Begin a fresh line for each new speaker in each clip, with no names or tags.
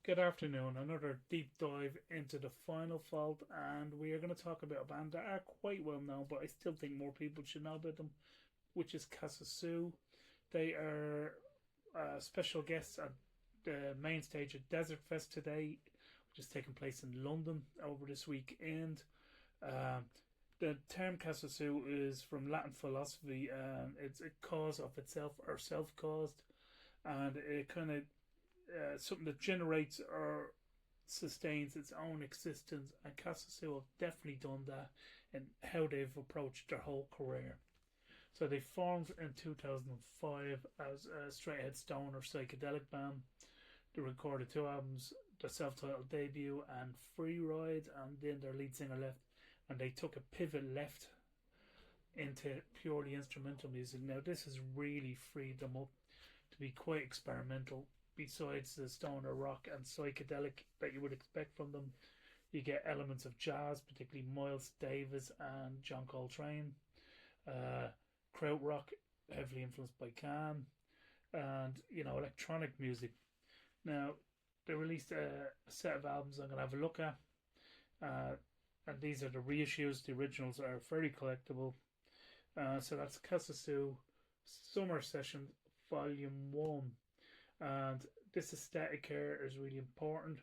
Good afternoon. Another deep dive into the Final Fault, and we are going to talk about a band that are quite well known, but I still think more people should know about them, which is Casa Sue. They are special guests at the main stage at Desert Fest today, which is taking place in London over this weekend. Um, the term Casa Sue is from Latin philosophy, and it's a cause of itself or self-caused, and it kind of something that generates or sustains its own existence, and Casasu have definitely done that in how they've approached their whole career. So they formed in 2005 as a straight ahead stoner psychedelic band. They recorded two albums, their self titled debut and Free Ride, and then their lead singer left, and they took a pivot left into purely instrumental music. Now, this has really freed them up to be quite experimental. Besides the stoner rock and psychedelic that you would expect from them, you get elements of jazz, particularly Miles Davis and John Coltrane, uh, krautrock, heavily influenced by Can, and electronic music. Now they released a set of albums I'm gonna have a look at, uh, and these are the reissues. The originals are very collectible. So that's Kasasu Summer Sessions Volume One. And this aesthetic here is really important.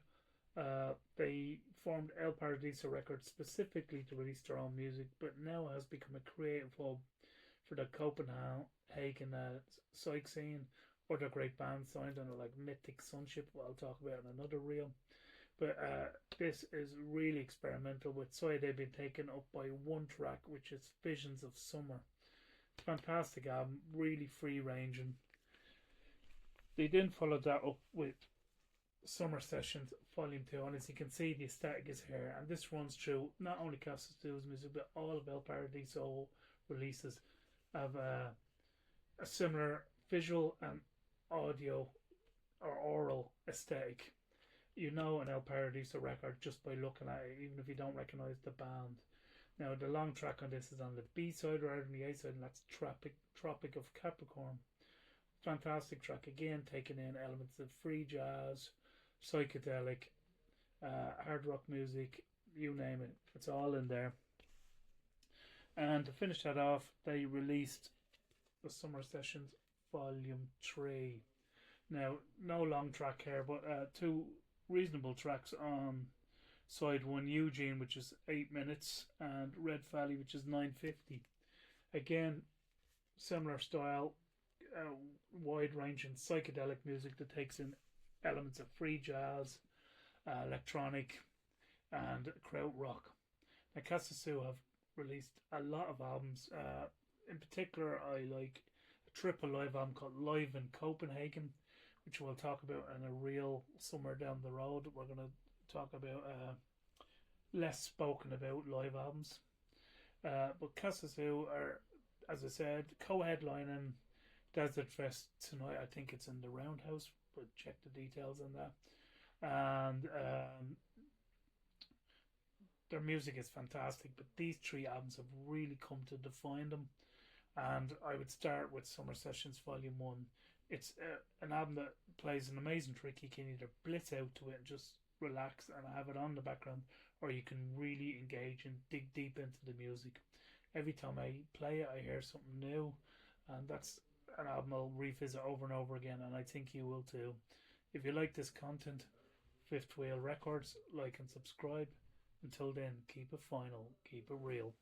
They formed El Paradiso Records specifically to release their own music, but now has become a creative hub for the Copenhagen psych scene. Other great bands signed on it, like Mythic Sunship, I'll talk about in another reel. But this is really experimental with Soy. They've been taken up by one track, which is Visions of Summer. Fantastic album, really free ranging. They then followed that up with Summer Sessions Volume 2, and as you can see, the aesthetic is here. And this runs through not only Casa Stu's music, but all of El Paradiso releases have a similar visual and audio or oral aesthetic. You know an El Paradiso record just by looking at it, even if you don't recognize the band. Now, the long track on this is on the B side rather than the A side, and that's Tropic of Capricorn. Fantastic track again, taking in elements of free jazz, psychedelic, hard rock music, you name it, it's all in there. And to finish that off, they released the Summer Sessions Volume 3. Now, no long track here, but two reasonable tracks on side one, Eugene, which is 8 minutes, and Red Valley, which is 9:50. Again, similar style, uh, wide ranging psychedelic music that takes in elements of free jazz, electronic, and krautrock. Now, Casasu have released a lot of albums. In particular, I like a triple live album called Live in Copenhagen, which we'll talk about in a reel somewhere down the road. We're going to talk about less spoken about live albums. But Casasu are, as I said, co-headlining Desert Fest tonight. I think it's in the Roundhouse, but check the details on that. And their music is fantastic, but these three albums have really come to define them. And I would start with Summer Sessions Volume 1. It's an album that plays an amazing trick. You can either blitz out to it and just relax and have it on the background, or you can really engage and dig deep into the music. Every time I play it, I hear something new, and that's an album I'll revisit over and over again, and I think you will too. If you like this content, Fifth Wheel Records, like and subscribe. Until then, keep it final, keep it real.